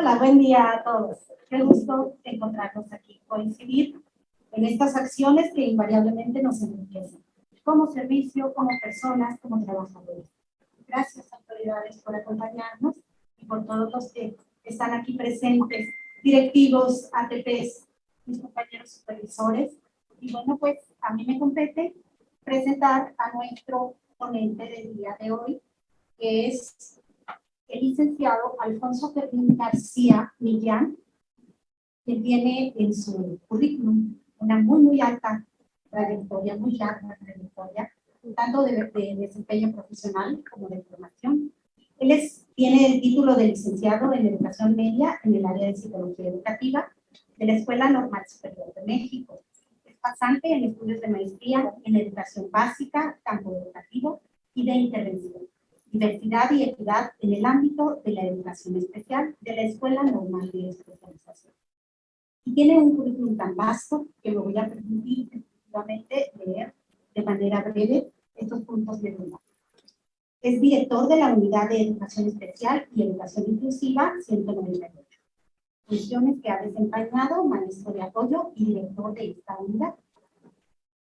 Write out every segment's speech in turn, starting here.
Hola, buen día a todos. Qué gusto encontrarnos aquí, coincidir en estas acciones que invariablemente nos enriquecen, como servicio, como personas, como trabajadores. Gracias, autoridades, por acompañarnos y por todos los que están aquí presentes, directivos, ATPs, mis compañeros supervisores. Y bueno, pues a mí me compete presentar a nuestro ponente del día de hoy, que es el licenciado Alfonso Fermín García Millán, que tiene en su currículum una muy alta trayectoria, muy larga trayectoria, tanto de desempeño profesional como de formación. Tiene el título de licenciado en Educación Media en el área de Psicología Educativa de la Escuela Normal Superior de México. Es pasante en estudios de maestría en Educación Básica, Campo Educativo y de Intervención, Diversidad y Equidad en el ámbito de la Educación Especial de la Escuela Normal de Especialización. Y tiene un currículum tan vasto que me voy a permitir efectivamente leer de manera breve estos puntos de duda. Es director de la Unidad de Educación Especial y Educación Inclusiva 198. Funciones que ha desempeñado, maestro de apoyo y director de esta unidad.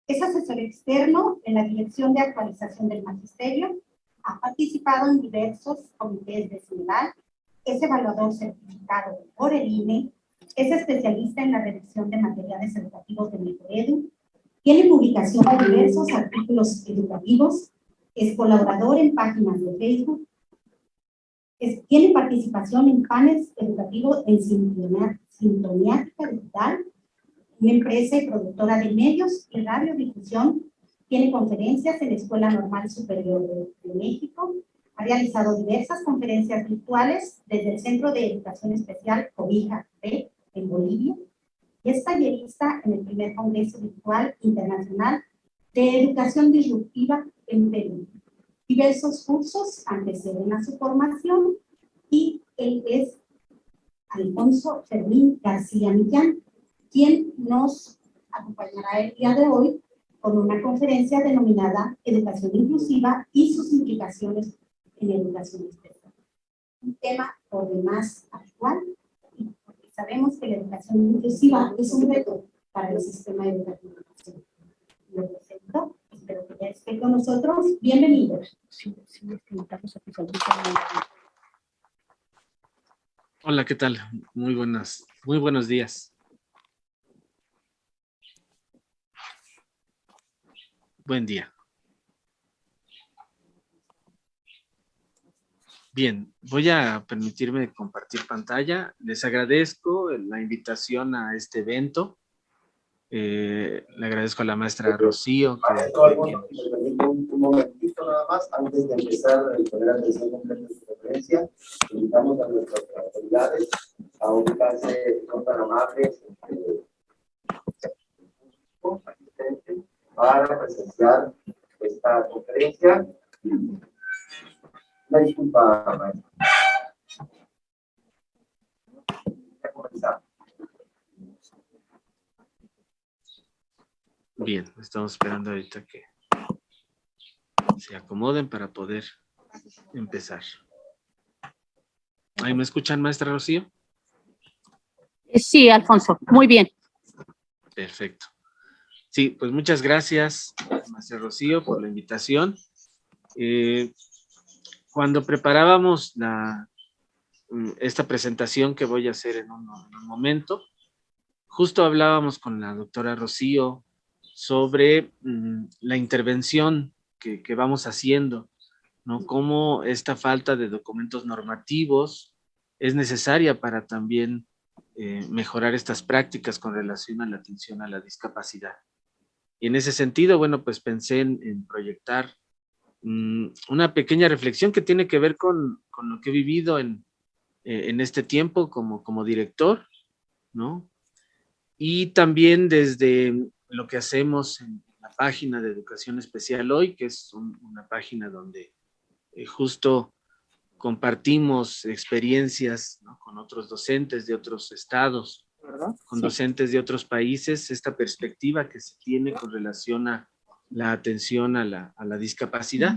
Es asesor externo en la Dirección de Actualización del Magisterio, ha participado en diversos comités de CENEDAL, es evaluador certificado por el INE, es especialista en la redacción de materiales educativos de MetroEdu, tiene publicación de diversos artículos educativos, es colaborador en páginas de Facebook, tiene participación en paneles educativos en Sintoniática Digital, una empresa y productora de medios y radiodifusión, tiene conferencias en la Escuela Normal Superior de México, ha realizado diversas conferencias virtuales desde el Centro de Educación Especial Cobija B en Bolivia, y es tallerista en el primer Congreso Virtual Internacional de Educación Disruptiva en Perú. Diversos cursos anteceden a su formación y él es Alfonso Fermín García Millán, quien nos acompañará el día de hoy con una conferencia denominada Educación Inclusiva y sus implicaciones en educación especial. Un tema por demás actual, porque sabemos que la educación inclusiva es un reto para el sistema educativo nacional. Lo presento, espero que ya esté con nosotros. Bienvenidos. Hola, ¿qué tal? Muy buenos días. Buen día. Bien, voy a permitirme compartir pantalla. Les agradezco la invitación a este evento. Le agradezco a la maestra Rocío. Un momentito nada más, antes de empezar a poner atención completa a su conferencia, invitamos a nuestras autoridades a ubicarse no tan amables para presenciar esta conferencia. Una disculpa, maestra. Ya comenzamos. Bien, estamos esperando ahorita que se acomoden para poder empezar. ¿Ahí me escuchan, maestra Rocío? Sí, Alfonso, muy bien. Perfecto. Sí, pues muchas gracias, maestra Rocío, por la invitación. Cuando preparábamos esta presentación que voy a hacer en un momento, justo hablábamos con la doctora Rocío sobre la intervención que vamos haciendo, ¿no? Cómo esta falta de documentos normativos es necesaria para también mejorar estas prácticas con relación a la atención a la discapacidad. Y en ese sentido, bueno, pues pensé en proyectar una pequeña reflexión que tiene que ver con lo que he vivido en este tiempo como director, ¿no? Y también desde lo que hacemos en la página de Educación Especial Hoy, que es una página donde justo compartimos experiencias, ¿no? Con otros docentes de otros estados, ¿verdad? con Sí. docentes de otros países, esta perspectiva que se tiene con relación a la atención a la discapacidad.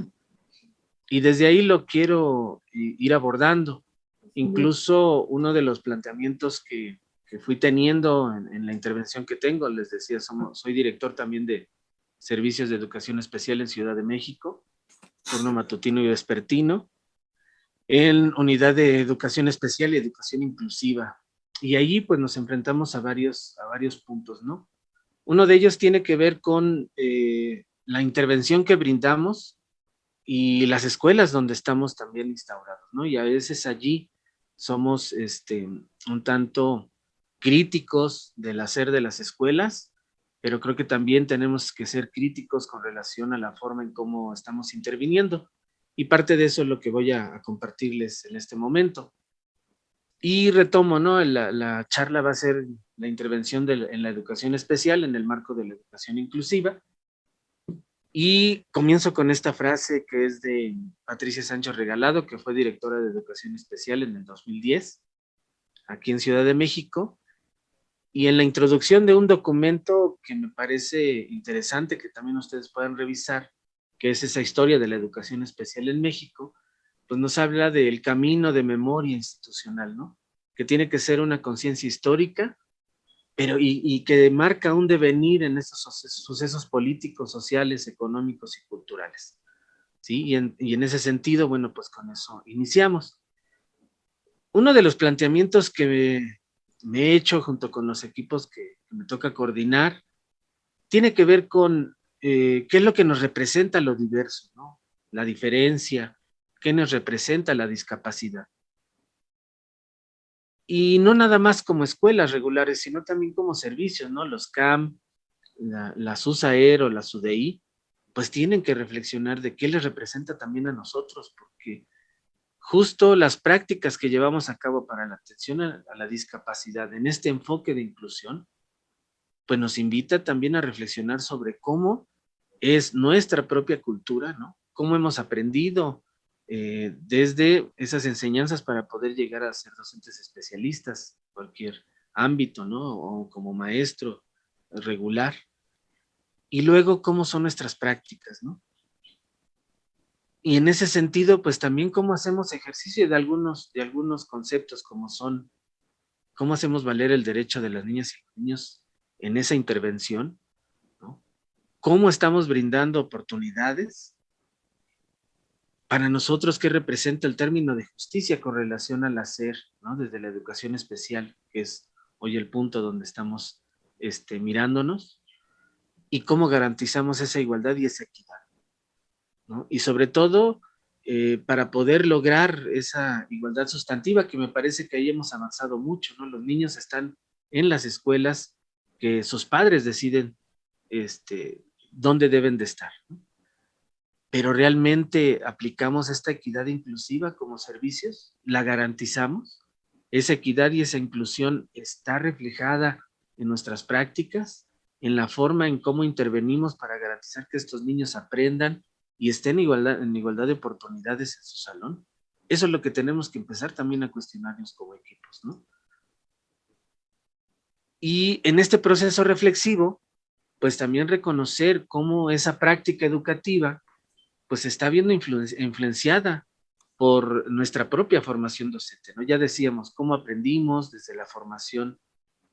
Y desde ahí lo quiero ir abordando. Incluso uno de los planteamientos que fui teniendo en la intervención que tengo, les decía, soy director también de Servicios de Educación Especial en Ciudad de México, turno matutino y vespertino, en Unidad de Educación Especial y Educación Inclusiva. Y allí pues nos enfrentamos a varios puntos, ¿no? Uno de ellos tiene que ver con la intervención que brindamos y las escuelas donde estamos también instaurados, ¿no? Y a veces allí somos un tanto críticos del hacer de las escuelas, pero creo que también tenemos que ser críticos con relación a la forma en cómo estamos interviniendo. Y parte de eso es lo que voy a compartirles en este momento. Y retomo, ¿no? La charla va a ser la intervención en la educación especial en el marco de la educación inclusiva. Y comienzo con esta frase que es de Patricia Sánchez Regalado, que fue directora de Educación Especial en el 2010, aquí en Ciudad de México. Y en la introducción de un documento que me parece interesante, que también ustedes puedan revisar, que es esa historia de la educación especial en México, pues nos habla del camino de memoria institucional, ¿no? Que tiene que ser una conciencia histórica, pero y que marca un devenir en esos sucesos políticos, sociales, económicos y culturales, ¿sí? Y en ese sentido, bueno, pues con eso iniciamos. Uno de los planteamientos que me he hecho junto con los equipos que me toca coordinar, tiene que ver con qué es lo que nos representa lo diverso, ¿no? La diferencia, qué nos representa la discapacidad. Y no nada más como escuelas regulares, sino también como servicios, ¿no? Los CAM, la SUSAER o la SUDEI, pues tienen que reflexionar de qué les representa también a nosotros, porque justo las prácticas que llevamos a cabo para la atención a la discapacidad en este enfoque de inclusión, pues nos invita también a reflexionar sobre cómo es nuestra propia cultura, ¿no? Cómo hemos aprendido desde esas enseñanzas para poder llegar a ser docentes especialistas, cualquier ámbito, ¿no? O como maestro regular. Y luego, cómo son nuestras prácticas, ¿no? Y en ese sentido, pues también cómo hacemos ejercicio de algunos conceptos, como son, cómo hacemos valer el derecho de las niñas y los niños en esa intervención, ¿no? Cómo estamos brindando oportunidades. Para nosotros, ¿qué representa el término de justicia con relación al hacer, ¿no? Desde la educación especial, que es hoy el punto donde estamos mirándonos, y cómo garantizamos esa igualdad y esa equidad, ¿no? Y sobre todo, para poder lograr esa igualdad sustantiva, que me parece que ahí hemos avanzado mucho, ¿no? Los niños están en las escuelas que sus padres deciden dónde deben de estar, ¿no? Pero realmente aplicamos esta equidad inclusiva como servicios, la garantizamos. Esa equidad y esa inclusión está reflejada en nuestras prácticas, en la forma en cómo intervenimos para garantizar que estos niños aprendan y estén en igualdad de oportunidades en su salón. Eso es lo que tenemos que empezar también a cuestionarnos como equipos, ¿no? Y en este proceso reflexivo, pues también reconocer cómo esa práctica educativa pues está viendo influenciada por nuestra propia formación docente, ¿no? Ya decíamos cómo aprendimos desde la formación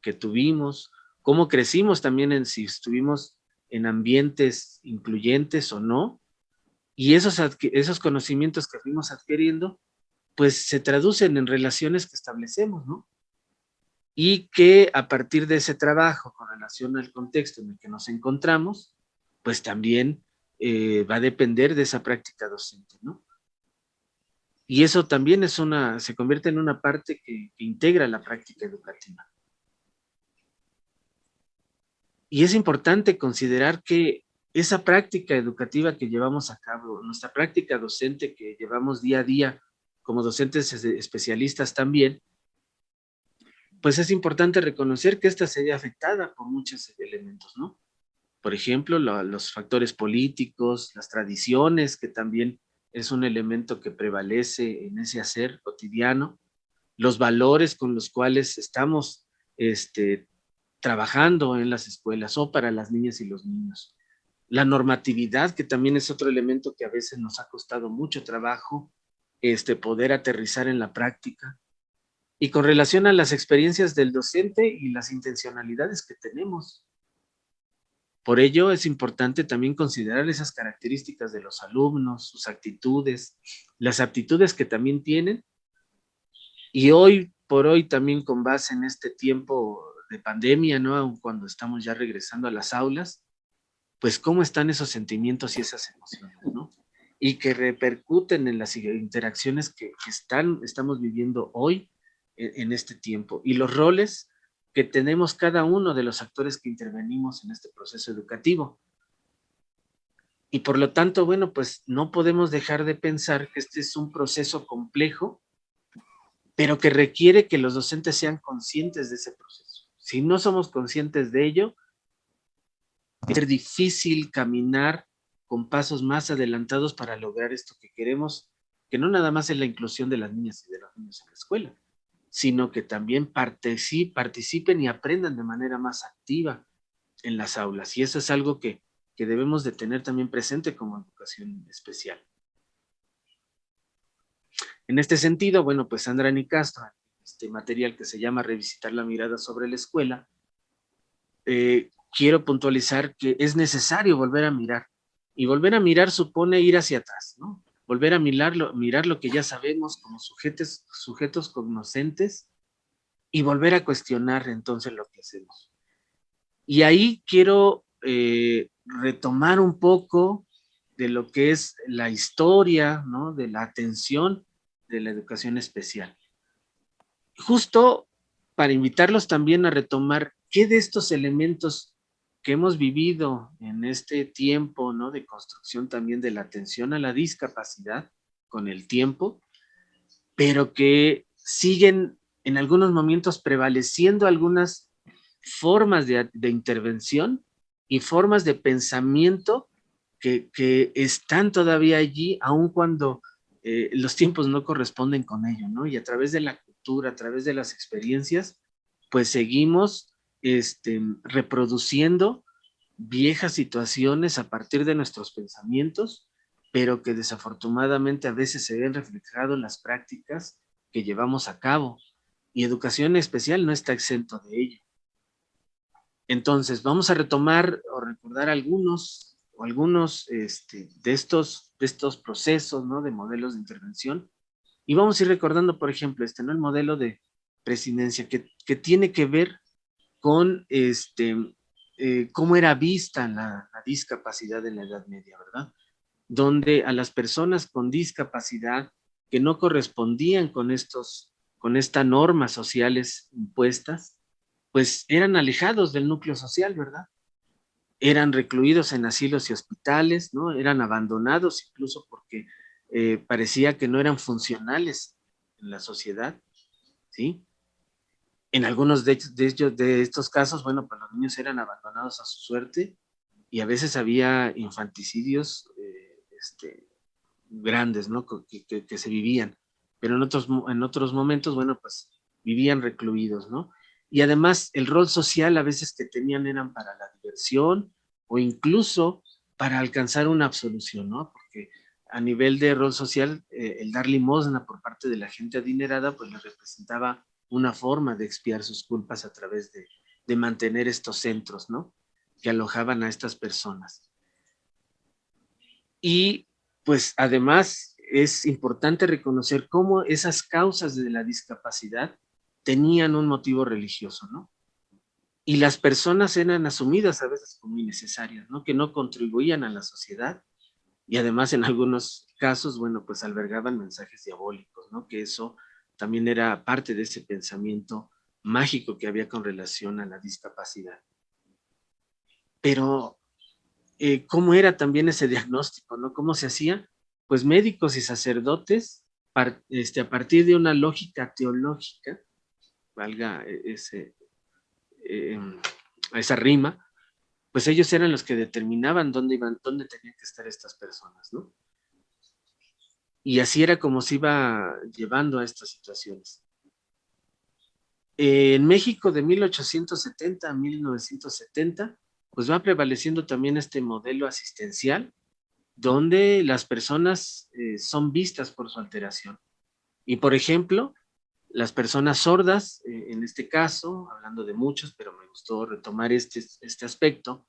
que tuvimos, cómo crecimos también en si estuvimos en ambientes incluyentes o no, y esos conocimientos que fuimos adquiriendo, pues se traducen en relaciones que establecemos, ¿no? Y que a partir de ese trabajo con relación al contexto en el que nos encontramos, pues también va a depender de esa práctica docente, ¿no? Y eso también se convierte en una parte que integra la práctica educativa. Y es importante considerar que esa práctica educativa que llevamos a cabo, nuestra práctica docente que llevamos día a día como docentes especialistas también, pues es importante reconocer que esta se ve afectada por muchos elementos, ¿no? Por ejemplo, los factores políticos, las tradiciones, que también es un elemento que prevalece en ese hacer cotidiano, los valores con los cuales estamos trabajando en las escuelas o para las niñas y los niños. La normatividad, que también es otro elemento que a veces nos ha costado mucho trabajo poder aterrizar en la práctica, y con relación a las experiencias del docente y las intencionalidades que tenemos. Por ello es importante también considerar esas características de los alumnos, sus actitudes, las aptitudes que también tienen, y hoy por hoy también con base en este tiempo de pandemia, ¿no? Aun cuando estamos ya regresando a las aulas, pues cómo están esos sentimientos y esas emociones, ¿no? Y que repercuten en las interacciones que estamos viviendo hoy en este tiempo. Y los roles que tenemos cada uno de los actores que intervenimos en este proceso educativo. Y por lo tanto, bueno, pues no podemos dejar de pensar que este es un proceso complejo, pero que requiere que los docentes sean conscientes de ese proceso. Si no somos conscientes de ello, va a ser difícil caminar con pasos más adelantados para lograr esto que queremos, que no nada más es la inclusión de las niñas y de los niños en la escuela, sino que también participen y aprendan de manera más activa en las aulas. Y eso es algo que debemos de tener también presente como educación especial. En este sentido, bueno, pues Sandra Nicastro, este material que se llama Revisitar la mirada sobre la escuela, quiero puntualizar que es necesario volver a mirar. Y volver a mirar supone ir hacia atrás, ¿no? Volver a mirar lo que ya sabemos como sujetos cognoscentes y volver a cuestionar entonces lo que hacemos. Y ahí quiero retomar un poco de lo que es la historia, ¿no? De la atención de la educación especial. Justo para invitarlos también a retomar qué de estos elementos que hemos vivido en este tiempo, ¿no? De construcción también de la atención a la discapacidad con el tiempo, pero que siguen en algunos momentos prevaleciendo algunas formas de intervención y formas de pensamiento que están todavía allí, aun cuando los tiempos no corresponden con ello, ¿no? Y a través de la cultura, a través de las experiencias, pues seguimos reproduciendo viejas situaciones a partir de nuestros pensamientos, pero que desafortunadamente a veces se ven reflejados en las prácticas que llevamos a cabo. Y educación especial no está exento de ello. Entonces, vamos a retomar o recordar algunos de estos procesos, ¿no? De modelos de intervención. Y vamos a ir recordando, por ejemplo, ¿no? El modelo de presidencia que tiene que ver con cómo era vista la discapacidad en la Edad Media, ¿verdad? Donde a las personas con discapacidad que no correspondían con estas normas sociales impuestas, pues eran alejados del núcleo social, ¿verdad? Eran recluidos en asilos y hospitales, ¿no? Eran abandonados incluso porque parecía que no eran funcionales en la sociedad, ¿sí? En algunos de estos casos, bueno, pues los niños eran abandonados a su suerte y a veces había infanticidios grandes, ¿no? Que se vivían, pero en otros momentos, bueno, pues vivían recluidos, ¿no? Y además el rol social a veces que tenían eran para la diversión o incluso para alcanzar una absolución, ¿no? Porque a nivel de rol social, el dar limosna por parte de la gente adinerada, pues les representaba una forma de expiar sus culpas a través de mantener estos centros, ¿no? Que alojaban a estas personas. Y pues además es importante reconocer cómo esas causas de la discapacidad tenían un motivo religioso, ¿no? Y las personas eran asumidas a veces como innecesarias, ¿no? Que no contribuían a la sociedad y además en algunos casos, bueno, pues albergaban mensajes diabólicos, ¿no? Que eso también era parte de ese pensamiento mágico que había con relación a la discapacidad. Pero, ¿cómo era también ese diagnóstico, no? ¿Cómo se hacía? Pues médicos y sacerdotes, a partir de una lógica teológica, valga esa rima, pues ellos eran los que determinaban dónde tenían que estar estas personas, ¿no? Y así era como se iba llevando a estas situaciones. En México de 1870 a 1970, pues va prevaleciendo también este modelo asistencial, donde las personas son vistas por su alteración. Y por ejemplo, las personas sordas, en este caso, hablando de muchos, pero me gustó retomar este aspecto,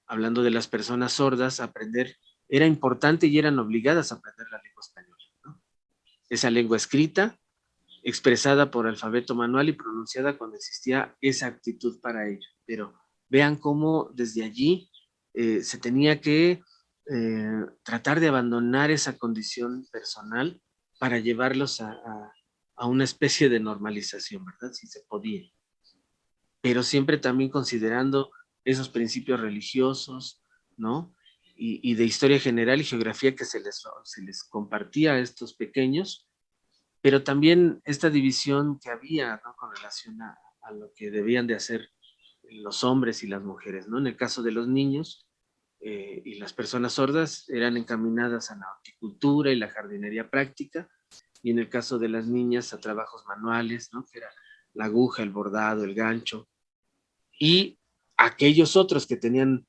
hablando de las personas sordas, aprender, era importante y eran obligadas a aprender la lengua española, ¿no? Esa lengua escrita, expresada por alfabeto manual y pronunciada cuando existía esa aptitud para ello. Pero vean cómo desde allí se tenía que tratar de abandonar esa condición personal para llevarlos a una especie de normalización, ¿verdad? Si se podía. Pero siempre también considerando esos principios religiosos, ¿no? Y de historia general y geografía que se les compartía a estos pequeños, pero también esta división que había, ¿no? Con relación a lo que debían de hacer los hombres y las mujeres, ¿no? En el caso de los niños y las personas sordas eran encaminadas a la horticultura y la jardinería práctica, y en el caso de las niñas a trabajos manuales, ¿no? Que era la aguja, el bordado, el gancho, y aquellos otros que tenían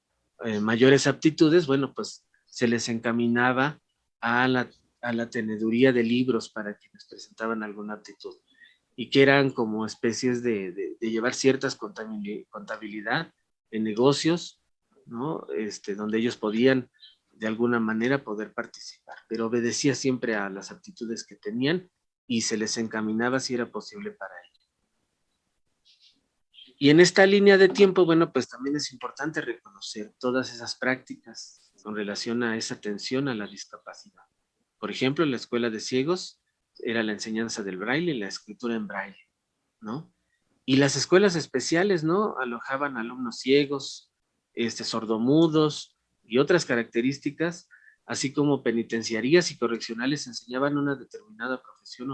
mayores aptitudes, bueno, pues se les encaminaba a la teneduría de libros para quienes presentaban alguna aptitud, y que eran como especies de llevar ciertas contabilidad en negocios, ¿no? Donde ellos podían de alguna manera poder participar, pero obedecía siempre a las aptitudes que tenían y se les encaminaba si era posible para ellos. Y en esta línea de tiempo, bueno, pues también es importante reconocer todas esas prácticas con relación a esa atención a la discapacidad. Por ejemplo, en la escuela de ciegos era la enseñanza del braille y la escritura en braille, ¿no? Y las escuelas especiales, ¿no? Alojaban alumnos ciegos, sordomudos y otras características, así como penitenciarías y correccionales enseñaban una determinada profesión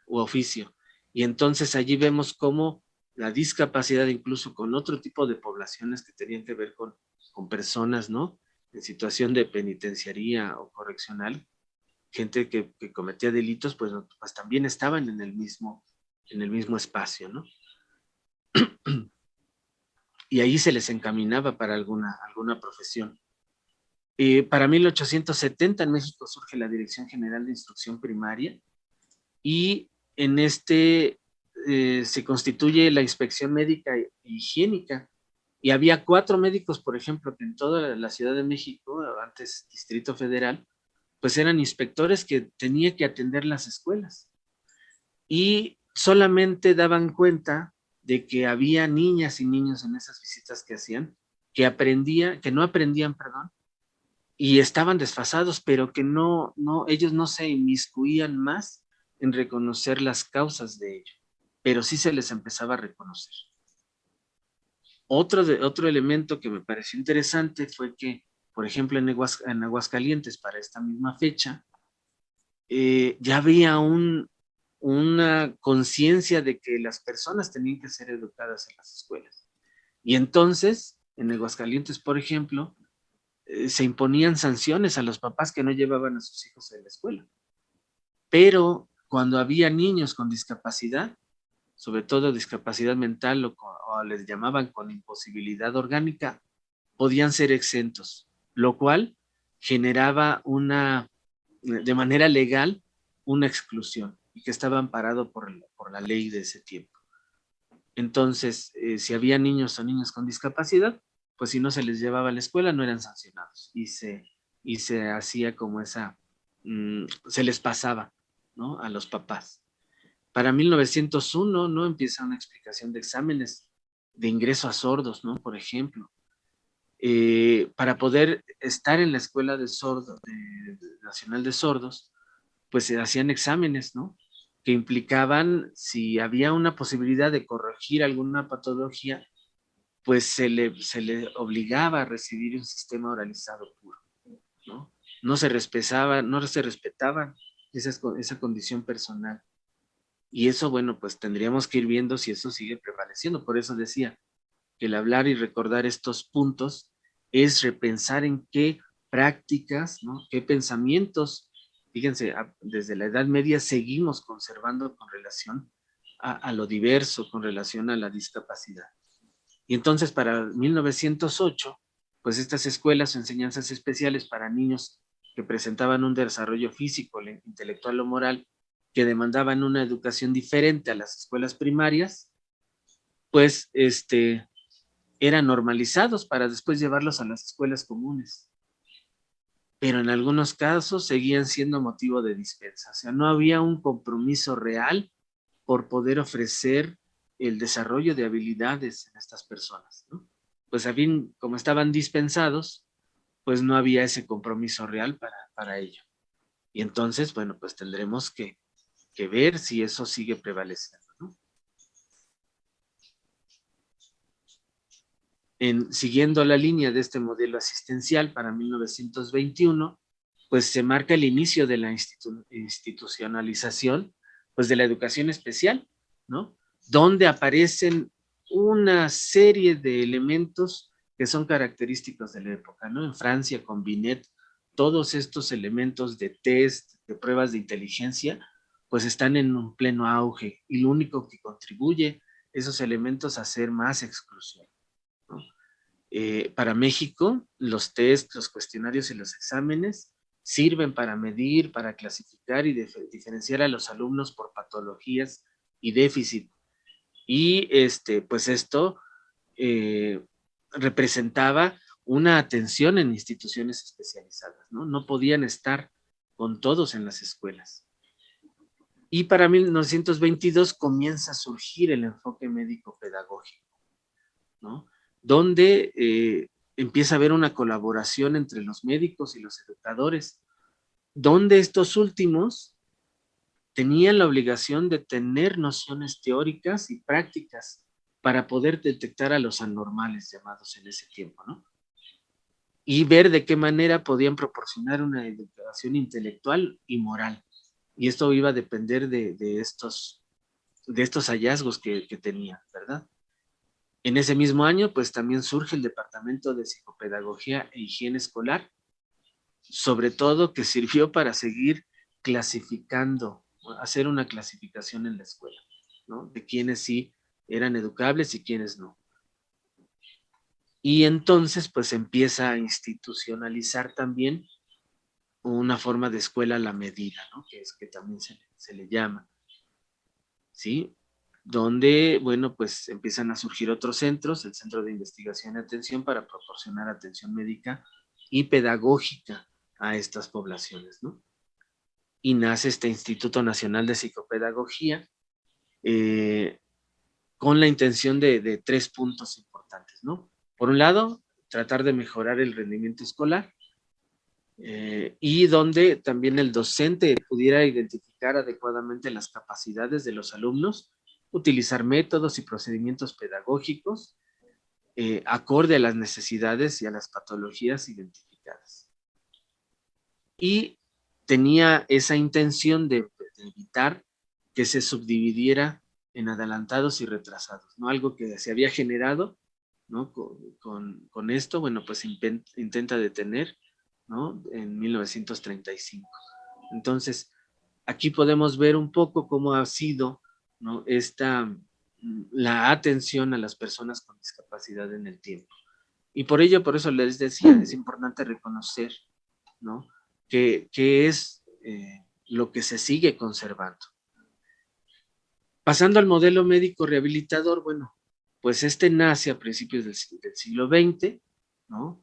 u oficio. Y entonces allí vemos cómo la discapacidad, incluso con otro tipo de poblaciones que tenían que ver con personas, ¿no? En situación de penitenciaría o correccional, gente que cometía delitos, pues también estaban en el mismo espacio, ¿no? Y ahí se les encaminaba para alguna profesión. Para 1870 en México surge la Dirección General de Instrucción Primaria, y en se constituye la Inspección Médica e Higiénica, y había 4 médicos, por ejemplo, que en toda la Ciudad de México, antes Distrito Federal, pues eran inspectores que tenían que atender las escuelas, y solamente daban cuenta de que había niñas y niños en esas visitas que hacían, que no aprendían, perdón, y estaban desfasados, pero que ellos no se inmiscuían más en reconocer las causas de ello, pero sí se les empezaba a reconocer. Otro elemento que me pareció interesante fue que, por ejemplo, en Aguascalientes, para esta misma fecha, ya había una conciencia de que las personas tenían que ser educadas en las escuelas. Y entonces, en Aguascalientes, por ejemplo, se imponían sanciones a los papás que no llevaban a sus hijos a la escuela. Pero cuando había niños con discapacidad, sobre todo discapacidad mental o les llamaban con imposibilidad orgánica, podían ser exentos, lo cual generaba de manera legal, una exclusión, y que estaba amparado por la ley de ese tiempo. Entonces, si había niños o niñas con discapacidad, pues si no se les llevaba a la escuela no eran sancionados, y se hacía como se les pasaba, ¿no? A los papás. Para 1901, ¿no? Empieza una explicación de exámenes de ingreso a sordos, ¿no? Por ejemplo, para poder estar en la Escuela Nacional de Sordos, pues se hacían exámenes, ¿no? Que implicaban, si había una posibilidad de corregir alguna patología, pues se le obligaba a recibir un sistema oralizado puro, ¿no? No se respetaba esa condición personal. Y eso, bueno, pues tendríamos que ir viendo si eso sigue prevaleciendo. Por eso decía que el hablar y recordar estos puntos es repensar en qué prácticas, ¿no? Qué pensamientos, fíjense, desde la Edad Media seguimos conservando con relación a lo diverso, con relación a la discapacidad. Y entonces para 1908, pues estas escuelas o enseñanzas especiales para niños que presentaban un desarrollo físico, intelectual o moral que demandaban una educación diferente a las escuelas primarias, pues eran normalizados para después llevarlos a las escuelas comunes. Pero en algunos casos seguían siendo motivo de dispensa. O sea, no había un compromiso real por poder ofrecer el desarrollo de habilidades en estas personas, ¿no? Pues a fin, como estaban dispensados, pues no había ese compromiso real para ello. Y entonces, bueno, pues tendremos que ver si eso sigue prevaleciendo, ¿no? Siguiendo la línea de este modelo asistencial para 1921, pues se marca el inicio de la institucionalización, pues de la educación especial, ¿no? Donde aparecen una serie de elementos que son característicos de la época, ¿no? En Francia, con Binet, todos estos elementos de test, de pruebas de inteligencia, pues están en un pleno auge, y lo único que contribuye esos elementos a hacer más exclusión, ¿no? Para México, los test, los cuestionarios y los exámenes sirven para medir, para clasificar y diferenciar a los alumnos por patologías y déficit. Y pues esto representaba una atención en instituciones especializadas, ¿no? No podían estar con todos en las escuelas. Y para 1922 comienza a surgir el enfoque médico-pedagógico, ¿no? Donde empieza a haber una colaboración entre los médicos y los educadores, donde estos últimos tenían la obligación de tener nociones teóricas y prácticas para poder detectar a los anormales llamados en ese tiempo, ¿no? Y ver de qué manera podían proporcionar una educación intelectual y moral. Y esto iba a depender de estos hallazgos que tenían, ¿verdad? En ese mismo año, pues también surge el Departamento de Psicopedagogía e Higiene Escolar, sobre todo que sirvió para seguir clasificando, hacer una clasificación en la escuela, ¿no? De quiénes sí eran educables y quiénes no. Y entonces, pues empieza a institucionalizar también una forma de escuela a la medida, ¿no? Que también se le llama, ¿sí? Donde, bueno, pues empiezan a surgir otros centros, el Centro de Investigación y Atención para proporcionar atención médica y pedagógica a estas poblaciones, ¿no? Y nace este Instituto Nacional de Psicopedagogía con la intención de 3 puntos importantes, ¿no? Por un lado, tratar de mejorar el rendimiento escolar y donde también el docente pudiera identificar adecuadamente las capacidades de los alumnos, utilizar métodos y procedimientos pedagógicos acorde a las necesidades y a las patologías identificadas. Y tenía esa intención de evitar que se subdividiera en adelantados y retrasados, ¿no? Algo que se había generado, ¿no? Con esto, bueno, pues intenta detener, ¿no? En 1935. Entonces, aquí podemos ver un poco cómo ha sido, ¿no? La atención a las personas con discapacidad en el tiempo. Y por eso les decía, es importante reconocer, ¿no? Que es lo que se sigue conservando. Pasando al modelo médico rehabilitador, bueno, pues nace a principios del siglo XX, ¿no?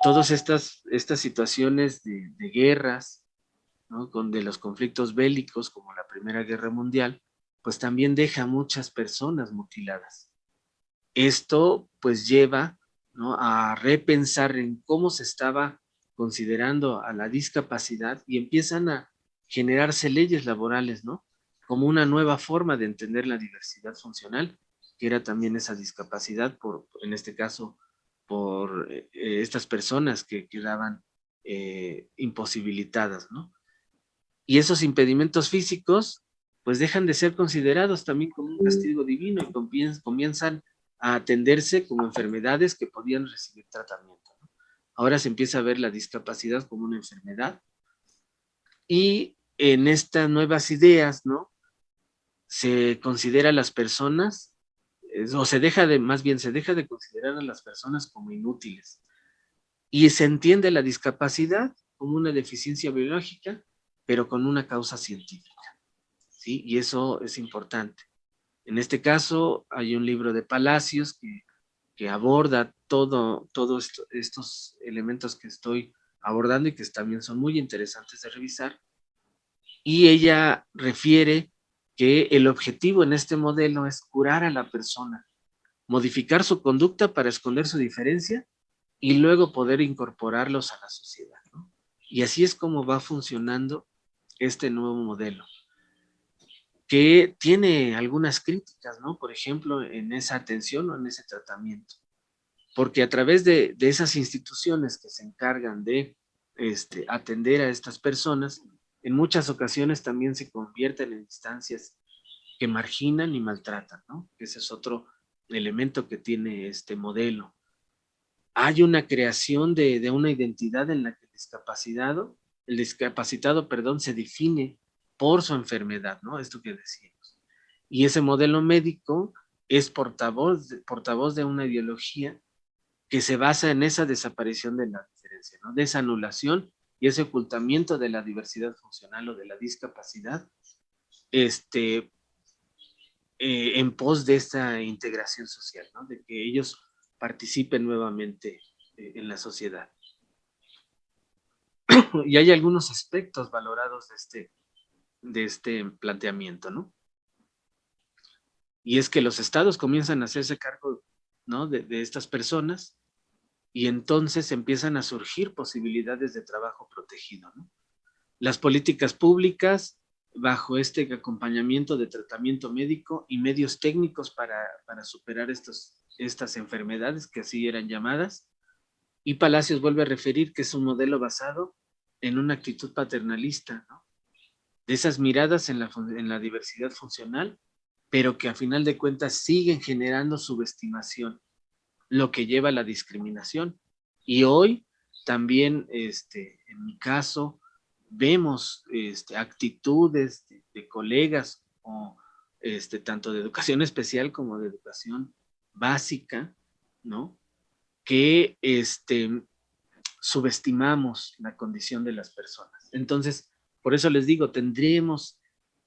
Todas estas situaciones de guerras, ¿no? De los conflictos bélicos, como la Primera Guerra Mundial, pues también deja muchas personas mutiladas. Esto pues lleva, ¿no? A repensar en cómo se estaba considerando a la discapacidad y empiezan a generarse leyes laborales, ¿no? Como una nueva forma de entender la diversidad funcional, que era también esa discapacidad, en este caso, por estas personas que quedaban imposibilitadas, ¿no? Y esos impedimentos físicos, pues dejan de ser considerados también como un castigo divino y comienzan a atenderse como enfermedades que podían recibir tratamiento, ¿no? Ahora se empieza a ver la discapacidad como una enfermedad y en estas nuevas ideas, ¿no? Se considera a las personas, o más bien se deja de considerar a las personas como inútiles y se entiende la discapacidad como una deficiencia biológica, pero con una causa científica. ¿sí? Y eso es importante. En este caso hay un libro de Palacios que aborda todos estos elementos que estoy abordando y que también son muy interesantes de revisar. Y ella refiere que el objetivo en este modelo es curar a la persona, modificar su conducta para esconder su diferencia y luego poder incorporarlos a la sociedad, ¿no? Y así es como va funcionando este nuevo modelo, que tiene algunas críticas, ¿no? Por ejemplo, en esa atención o en ese tratamiento. Porque a través de esas instituciones que se encargan de atender a estas personas, en muchas ocasiones también se convierten en instancias que marginan y maltratan, ¿no? Ese es otro elemento que tiene este modelo. Hay una creación de una identidad en la que el discapacitado, perdón, se define por su enfermedad, ¿no? Esto que decíamos. Y ese modelo médico es portavoz de una ideología que se basa en esa desaparición de la diferencia, ¿no? De esa anulación y ese ocultamiento de la diversidad funcional o de la discapacidad, en pos de esta integración social, ¿no? De que ellos participen nuevamente en la sociedad. Y hay algunos aspectos valorados de este planteamiento, ¿no? Y es que los estados comienzan a hacerse cargo, ¿no? de estas personas, y entonces empiezan a surgir posibilidades de trabajo protegido, ¿no? Las políticas públicas, bajo este acompañamiento de tratamiento médico y medios técnicos para superar estas enfermedades que así eran llamadas. Y Palacios vuelve a referir que es un modelo basado en una actitud paternalista, ¿no? De esas miradas en la diversidad funcional, pero que a final de cuentas siguen generando subestimación, lo que lleva a la discriminación. Y hoy también, en mi caso, vemos actitudes de colegas, o tanto de educación especial como de educación básica, ¿no? Que subestimamos la condición de las personas. Entonces, por eso les digo, tendremos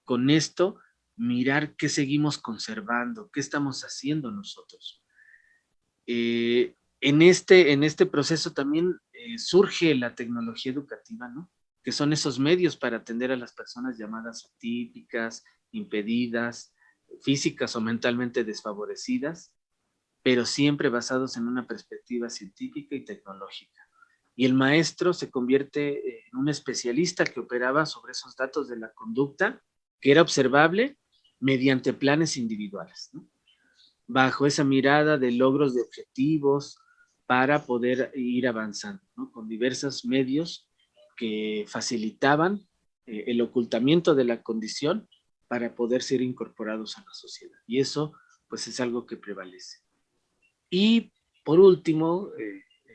con esto mirar qué seguimos conservando, qué estamos haciendo nosotros. En este proceso también surge la tecnología educativa, ¿no? Que son esos medios para atender a las personas llamadas atípicas, impedidas, físicas o mentalmente desfavorecidas, pero siempre basados en una perspectiva científica y tecnológica. Y el maestro se convierte en un especialista que operaba sobre esos datos de la conducta, que era observable mediante planes individuales, ¿no? Bajo esa mirada de logros de objetivos para poder ir avanzando, ¿no? Con diversos medios que facilitaban el ocultamiento de la condición para poder ser incorporados a la sociedad. Y eso, pues, es algo que prevalece. Y por último,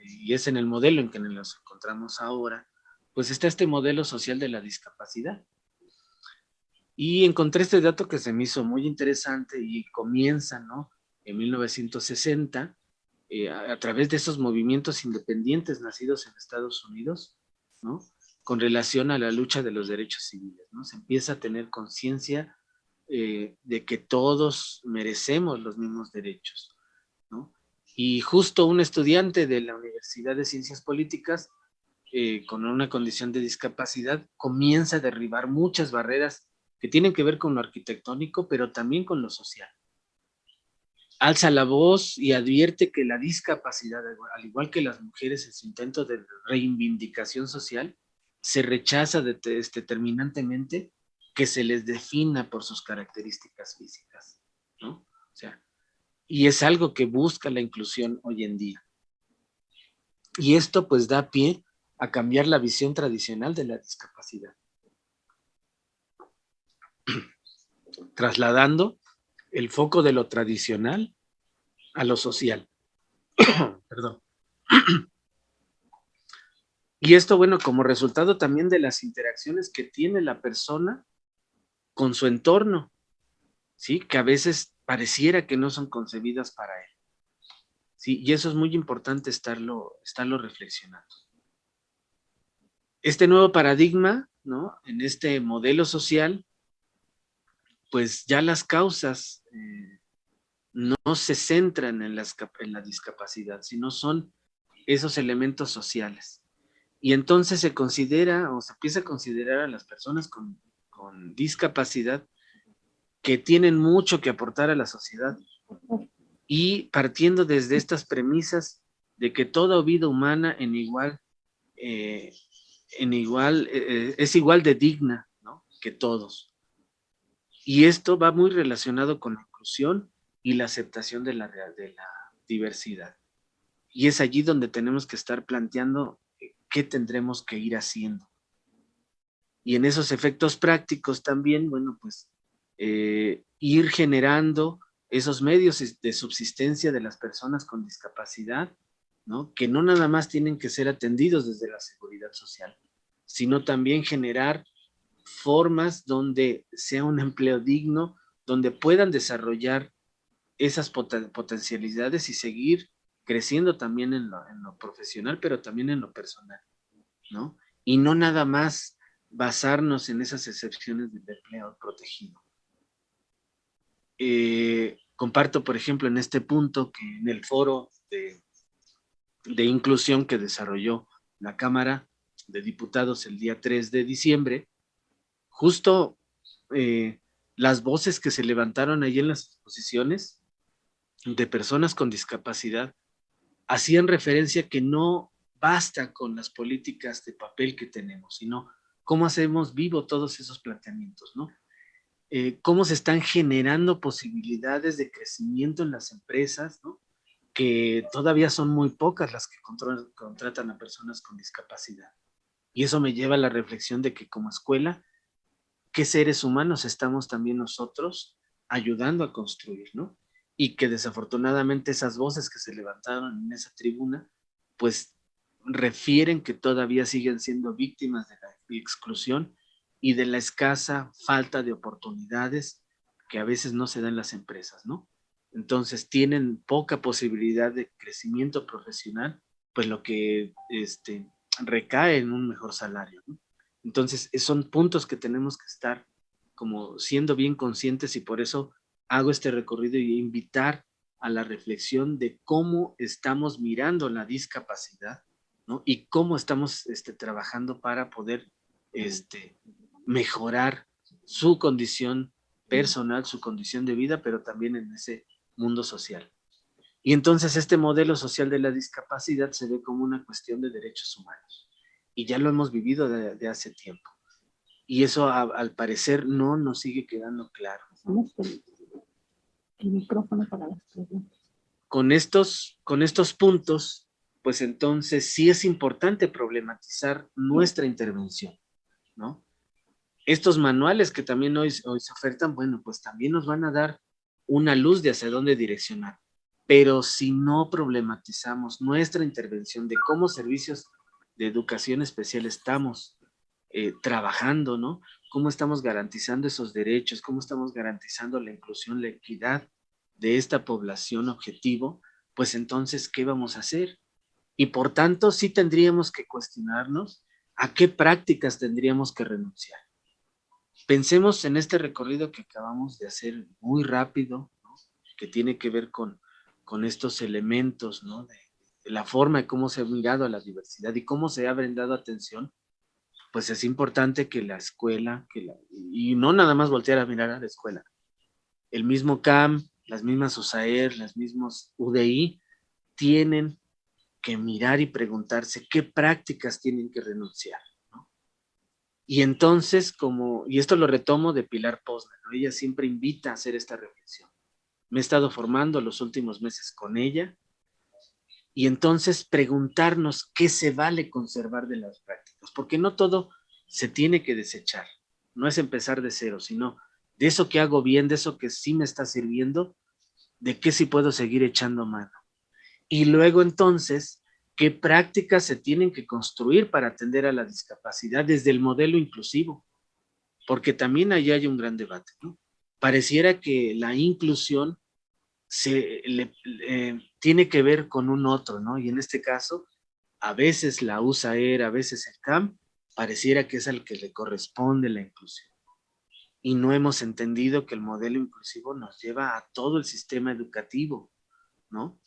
y es en el modelo en que nos encontramos ahora, pues está este modelo social de la discapacidad. Y encontré este dato que se me hizo muy interesante y comienza, ¿no? En 1960, a través de esos movimientos independientes nacidos en Estados Unidos, ¿no? Con relación a la lucha de los derechos civiles, ¿no? Se empieza a tener conciencia de que todos merecemos los mismos derechos, ¿no? Y justo un estudiante de la Universidad de Ciencias Políticas, con una condición de discapacidad, comienza a derribar muchas barreras que tienen que ver con lo arquitectónico, pero también con lo social. Alza la voz y advierte que la discapacidad, al igual que las mujeres en su intento de reivindicación social, se rechaza terminantemente que se les defina por sus características físicas, ¿no? O sea, y es algo que busca la inclusión hoy en día. Y esto pues da pie a cambiar la visión tradicional de la discapacidad, trasladando el foco de lo tradicional a lo social. Perdón. Y esto, bueno, como resultado también de las interacciones que tiene la persona con su entorno, ¿sí? Que a veces pareciera que no son concebidas para él, ¿sí? Y eso es muy importante estarlo reflexionando. Este nuevo paradigma, ¿no? En este modelo social, pues ya las causas no se centran en la discapacidad, sino son esos elementos sociales. Y entonces se considera o se empieza a considerar a las personas con discapacidad que tienen mucho que aportar a la sociedad. Y partiendo desde estas premisas de que toda vida humana es igual de digna, ¿no?, que todos. Y esto va muy relacionado con la inclusión y la aceptación de la diversidad. Y es allí donde tenemos que estar planteando qué tendremos que ir haciendo. Y en esos efectos prácticos también, bueno, pues ir generando esos medios de subsistencia de las personas con discapacidad, ¿no?, que no nada más tienen que ser atendidos desde la seguridad social, sino también generar formas donde sea un empleo digno, donde puedan desarrollar esas potencialidades y seguir creciendo también en lo profesional, pero también en lo personal, ¿no? Y no nada más basarnos en esas excepciones del empleo protegido. Comparto, por ejemplo, en este punto que en el foro de inclusión que desarrolló la Cámara de Diputados el día 3 de diciembre, justo las voces que se levantaron ahí en las exposiciones de personas con discapacidad hacían referencia que no basta con las políticas de papel que tenemos, sino cómo hacemos vivo todos esos planteamientos, ¿no? Cómo se están generando posibilidades de crecimiento en las empresas, ¿no?, que todavía son muy pocas las que contratan a personas con discapacidad. Y eso me lleva a la reflexión de que como escuela, ¿qué seres humanos estamos también nosotros ayudando a construir, ¿no? Y que desafortunadamente esas voces que se levantaron en esa tribuna, pues refieren que todavía siguen siendo víctimas de la exclusión y de la escasa falta de oportunidades que a veces no se dan en las empresas, ¿no? Entonces tienen poca posibilidad de crecimiento profesional, pues lo que recae en un mejor salario, ¿no? Entonces son puntos que tenemos que estar como siendo bien conscientes, y por eso hago este recorrido y invitar a la reflexión de cómo estamos mirando la discapacidad, ¿no?, y cómo estamos trabajando para poder mejorar su condición personal, su condición de vida, pero también en ese mundo social. Y entonces este modelo social de la discapacidad se ve como una cuestión de derechos humanos. Y ya lo hemos vivido de hace tiempo. Y eso al parecer no nos sigue quedando claro. El micrófono para las preguntas. Con estos puntos, pues entonces sí es importante problematizar nuestra intervención, ¿no? Estos manuales que también hoy se ofertan, bueno, pues también nos van a dar una luz de hacia dónde direccionar. Pero si no problematizamos nuestra intervención de cómo servicios de educación especial estamos trabajando, ¿no?, cómo estamos garantizando esos derechos, cómo estamos garantizando la inclusión, la equidad de esta población objetivo, pues entonces, ¿qué vamos a hacer? Y por tanto, sí tendríamos que cuestionarnos a qué prácticas tendríamos que renunciar. Pensemos en este recorrido que acabamos de hacer muy rápido, ¿no?, que tiene que ver con estos elementos, ¿no?, de la forma de cómo se ha mirado a la diversidad y cómo se ha brindado atención. Pues es importante que la escuela, y no nada más voltear a mirar a la escuela, el mismo CAM, las mismas USAER, las mismas UDI, tienen que mirar y preguntarse qué prácticas tienen que renunciar, ¿no? Y entonces, y esto lo retomo de Pilar Posner, ¿no?, ella siempre invita a hacer esta reflexión. Me he estado formando los últimos meses con ella, y entonces preguntarnos qué se vale conservar de las prácticas, porque no todo se tiene que desechar, no es empezar de cero, sino de eso que hago bien, de eso que sí me está sirviendo, de qué sí puedo seguir echando mano. Y luego entonces, qué prácticas se tienen que construir para atender a la discapacidad desde el modelo inclusivo, porque también ahí hay un gran debate, ¿no? Pareciera que la inclusión tiene que ver con un otro, ¿no? Y en este caso, a veces la USAER, a veces el CAM, pareciera que es al que le corresponde la inclusión. y no hemos entendido que el modelo inclusivo nos lleva a todo el sistema educativo, ¿no?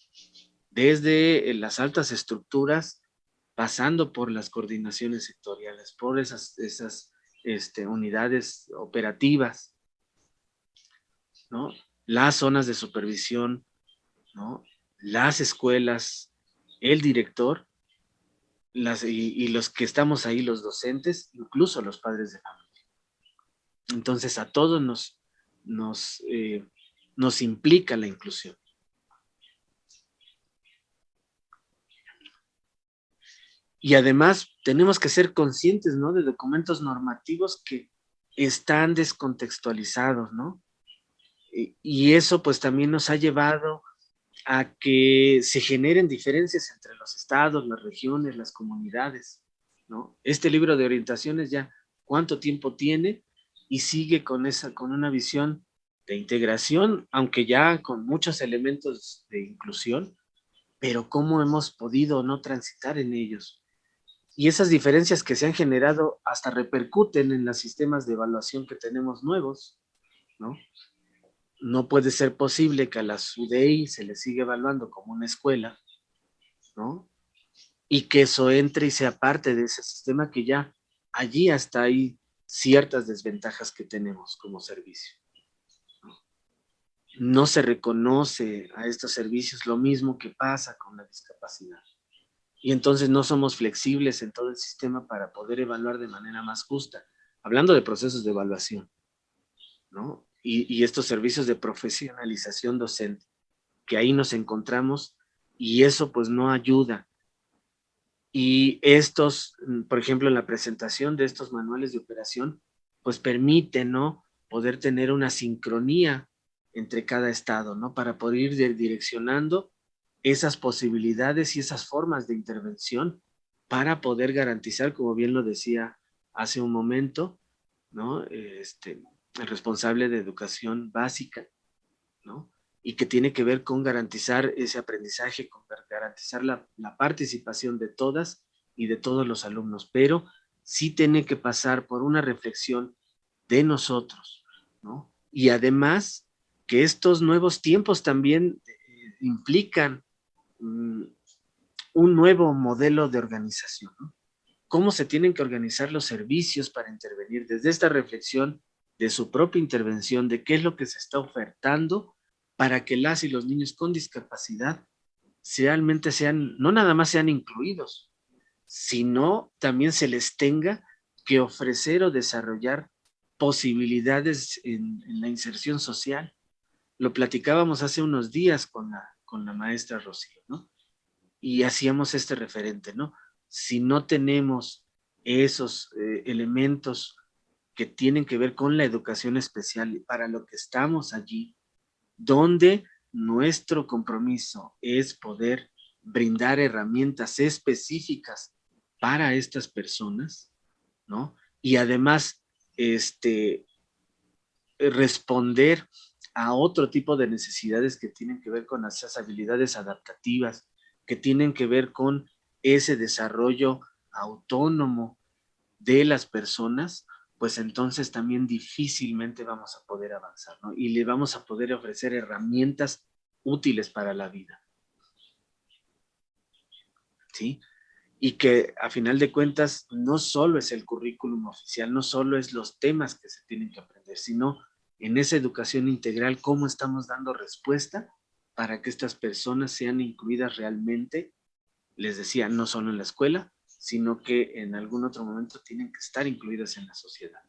Desde las altas estructuras, pasando por las coordinaciones sectoriales, por esas unidades operativas, ¿no? Las zonas de supervisión, ¿no? Las escuelas, el director, y los que estamos ahí, los docentes, incluso los padres de familia. Entonces a todos nos implica la inclusión. Y además tenemos que ser conscientes, ¿no? De documentos normativos que están descontextualizados, ¿no? Y eso pues también nos ha llevado a que se generen diferencias entre los estados, las regiones, las comunidades, ¿no? Este libro de orientaciones ya cuánto tiempo tiene y sigue con una visión de integración, aunque ya con muchos elementos de inclusión, pero cómo hemos podido no transitar en ellos. Y esas diferencias que se han generado hasta repercuten en los sistemas de evaluación que tenemos nuevos, ¿no? No puede ser posible que a la SUDEI se le siga evaluando como una escuela, ¿no? Y que eso entre y sea parte de ese sistema que ya allí hasta hay ciertas desventajas que tenemos como servicio. No se reconoce a estos servicios lo mismo que pasa con la discapacidad. Y entonces no somos flexibles en todo el sistema para poder evaluar de manera más justa, hablando de procesos de evaluación, ¿no? Y estos servicios de profesionalización docente, que ahí nos encontramos, y eso pues no ayuda. Y estos, por ejemplo, en la presentación de estos manuales de operación, pues permiten, ¿no? Poder tener una sincronía entre cada estado, ¿no? Para poder ir direccionando esas posibilidades y esas formas de intervención para poder garantizar, como bien lo decía hace un momento, ¿no? El responsable de educación básica, ¿no? Y que tiene que ver con garantizar ese aprendizaje, con garantizar la participación de todas y de todos los alumnos, pero sí tiene que pasar por una reflexión de nosotros, ¿no? Y además que estos nuevos tiempos también implican un nuevo modelo de organización, ¿no? Cómo se tienen que organizar los servicios para intervenir desde esta reflexión de su propia intervención, de qué es lo que se está ofertando para que las y los niños con discapacidad realmente sean, no nada más sean incluidos, sino también se les tenga que ofrecer o desarrollar posibilidades en la inserción social. Lo platicábamos hace unos días con la maestra Rocío, ¿no? Y hacíamos este referente, ¿no? Si no tenemos esos elementos que tienen que ver con la educación especial para lo que estamos allí, donde nuestro compromiso es poder brindar herramientas específicas para estas personas, ¿no? Y además, responder a otro tipo de necesidades que tienen que ver con esas habilidades adaptativas, que tienen que ver con ese desarrollo autónomo de las personas, pues entonces también difícilmente vamos a poder avanzar, ¿no? Y le vamos a poder ofrecer herramientas útiles para la vida, ¿sí? Y que a final de cuentas no solo es el currículum oficial, no solo es los temas que se tienen que aprender, sino en esa educación integral, cómo estamos dando respuesta para que estas personas sean incluidas realmente, les decía, no solo en la escuela, sino que en algún otro momento tienen que estar incluidas en la sociedad,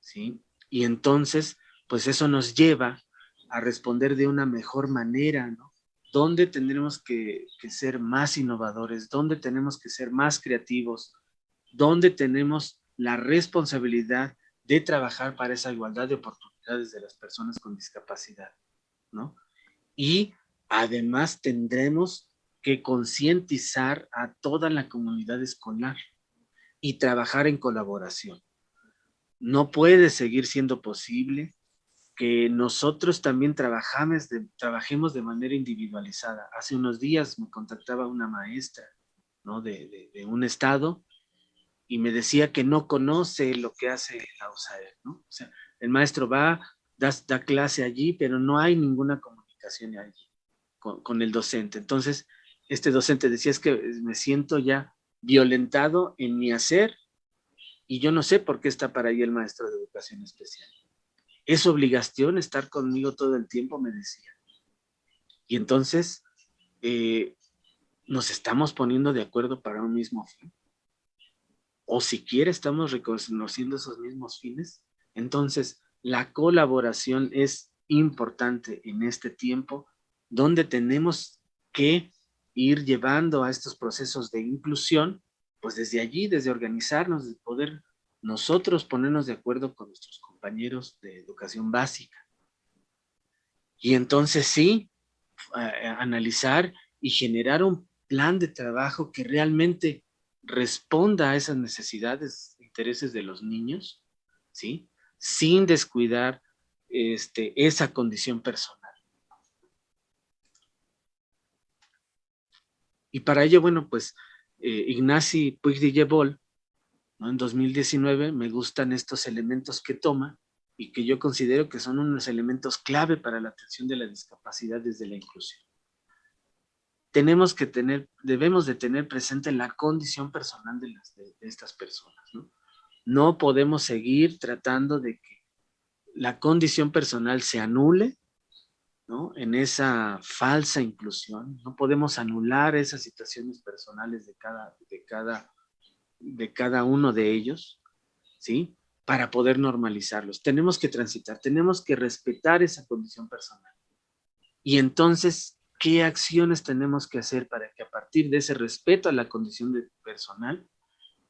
¿sí? Y entonces, pues eso nos lleva a responder de una mejor manera, ¿no? ¿Dónde tendremos que ser más innovadores? ¿Dónde tenemos que ser más creativos? ¿Dónde tenemos la responsabilidad de trabajar para esa igualdad de oportunidades de las personas con discapacidad, ¿no? Y además tendremos que concientizar a toda la comunidad escolar y trabajar en colaboración. No puede seguir siendo posible que nosotros también trabajemos de manera individualizada. Hace unos días me contactaba una maestra, ¿no? de un estado y me decía que no conoce lo que hace la USAER, ¿no? O sea, el maestro va, da clase allí, pero no hay ninguna comunicación allí con el docente. Entonces, este docente decía, es que me siento ya violentado en mi hacer y yo no sé por qué está para ahí el maestro de educación especial. Es obligación estar conmigo todo el tiempo, me decía. Y entonces, nos estamos poniendo de acuerdo para un mismo fin. O siquiera estamos reconociendo esos mismos fines. Entonces, la colaboración es importante en este tiempo donde tenemos que ir llevando a estos procesos de inclusión, pues desde allí, desde organizarnos, de poder nosotros ponernos de acuerdo con nuestros compañeros de educación básica. Y entonces sí, analizar y generar un plan de trabajo que realmente responda a esas necesidades, intereses de los niños, ¿sí? Sin descuidar esa condición personal. Y para ello, bueno, pues Ignasi Puig de Llebol, ¿no? En 2019 me gustan estos elementos que toma y que yo considero que son unos elementos clave para la atención de la discapacidad desde la inclusión. Debemos de tener presente la condición personal de estas personas, ¿no? No podemos seguir tratando de que la condición personal se anule, ¿no? En esa falsa inclusión. No podemos anular esas situaciones personales de cada uno de ellos, ¿sí? Para poder normalizarlos. Tenemos que transitar, tenemos que respetar esa condición personal. Y entonces, ¿qué acciones tenemos que hacer para que a partir de ese respeto a la condición personal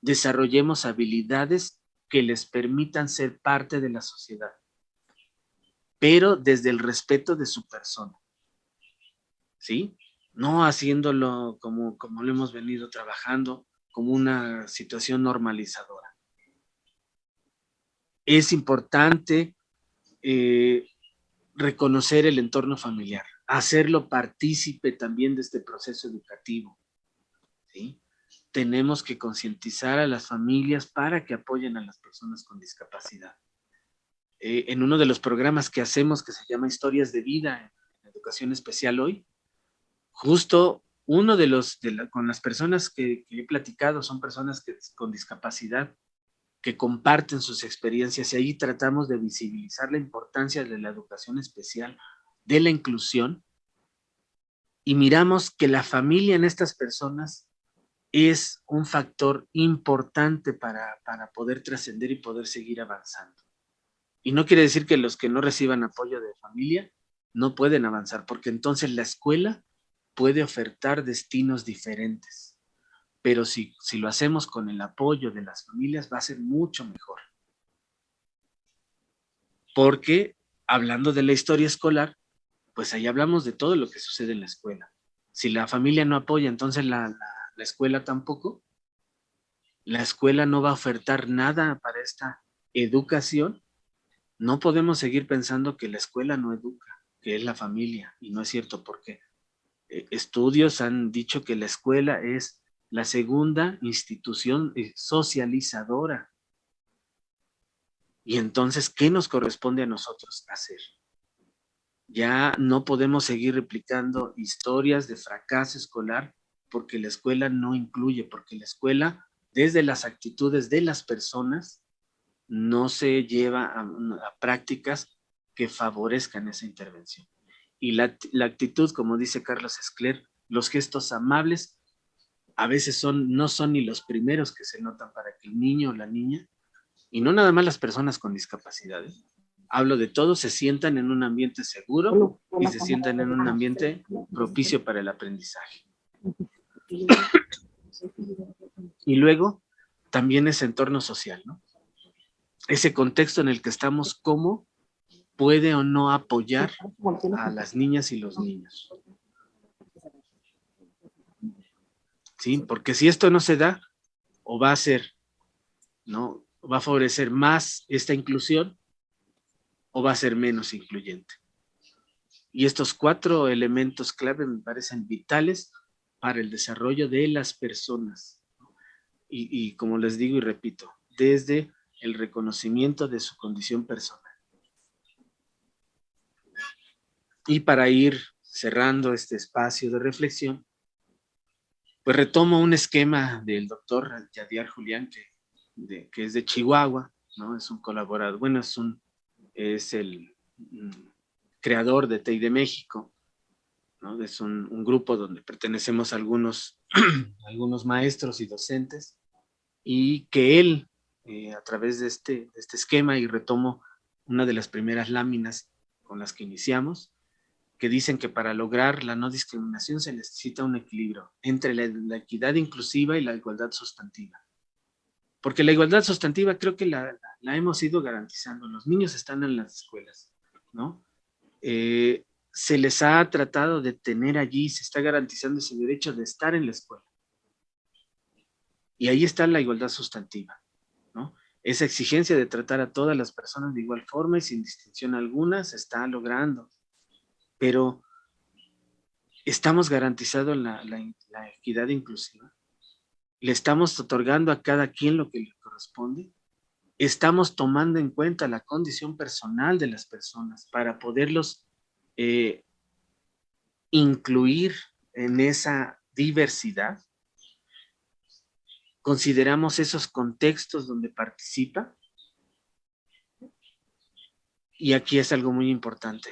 desarrollemos habilidades que les permitan ser parte de la sociedad, pero desde el respeto de su persona, ¿sí? No haciéndolo como lo hemos venido trabajando, como una situación normalizadora. Es importante reconocer el entorno familiar, hacerlo partícipe también de este proceso educativo, ¿sí? Tenemos que concientizar a las familias para que apoyen a las personas con discapacidad. En uno de los programas que hacemos, que se llama Historias de Vida en Educación Especial Hoy, justo uno con las personas que he platicado son personas con discapacidad que comparten sus experiencias y ahí tratamos de visibilizar la importancia de la educación especial, de la inclusión, y miramos que la familia en estas personas es un factor importante para poder trascender y poder seguir avanzando. Y no quiere decir que los que no reciban apoyo de familia no pueden avanzar, porque entonces la escuela puede ofertar destinos diferentes. Pero si lo hacemos con el apoyo de las familias, va a ser mucho mejor. Porque hablando de la historia escolar, pues ahí hablamos de todo lo que sucede en la escuela. Si la familia no apoya, entonces la escuela tampoco. La escuela no va a ofertar nada para esta educación. No podemos seguir pensando que la escuela no educa, que es la familia, y no es cierto, porque estudios han dicho que la escuela es la segunda institución socializadora. Y entonces, ¿qué nos corresponde a nosotros hacer? Ya no podemos seguir replicando historias de fracaso escolar porque la escuela no incluye, porque la escuela, desde las actitudes de las personas, no se lleva a prácticas que favorezcan esa intervención. Y la actitud, como dice Carlos Escler, los gestos amables a veces no son ni los primeros que se notan para que el niño o la niña, y no nada más las personas con discapacidades, hablo de todos, se sientan en un ambiente seguro y se sientan en un ambiente propicio para el aprendizaje. Y luego, también ese entorno social, ¿no? Ese contexto en el que estamos, cómo puede o no apoyar a las niñas y los niños. ¿Sí? Porque si esto no se da, o va a ser, ¿no? Va a favorecer más esta inclusión, o va a ser menos incluyente. Y estos 4 elementos clave me parecen vitales para el desarrollo de las personas, ¿no? y como les digo y repito, desde el reconocimiento de su condición personal. Y para ir cerrando este espacio de reflexión, pues retomo un esquema del doctor Yadier Julián, que es de Chihuahua, ¿no? Es un colaborador, bueno, es el creador de TEI de México, ¿no? Es un grupo donde pertenecemos algunos maestros y docentes, y que él, a través de este esquema, y retomo una de las primeras láminas con las que iniciamos, que dicen que para lograr la no discriminación se necesita un equilibrio entre la equidad inclusiva y la igualdad sustantiva. Porque la igualdad sustantiva creo que la hemos ido garantizando. Los niños están en las escuelas, ¿no? Se les ha tratado de tener allí, se está garantizando ese derecho de estar en la escuela. Y ahí está la igualdad sustantiva, ¿no? Esa exigencia de tratar a todas las personas de igual forma y sin distinción alguna se está logrando. Pero ¿estamos garantizando la equidad inclusiva? ¿Le estamos otorgando a cada quien lo que le corresponde? ¿Estamos tomando en cuenta la condición personal de las personas para poderlos incluir en esa diversidad? ¿Consideramos esos contextos donde participa? Y aquí es algo muy importante.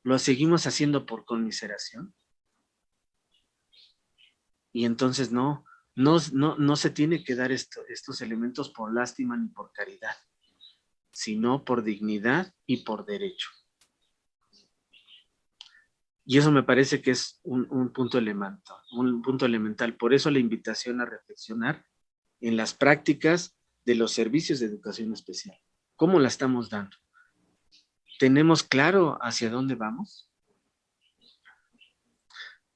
¿Lo seguimos haciendo por conmiseración? Y entonces no se tiene que dar estos elementos por lástima ni por caridad, sino por dignidad y por derecho. Y eso me parece que es un punto elemental. Por eso la invitación a reflexionar en las prácticas de los servicios de educación especial. ¿Cómo la estamos dando? ¿Tenemos claro hacia dónde vamos?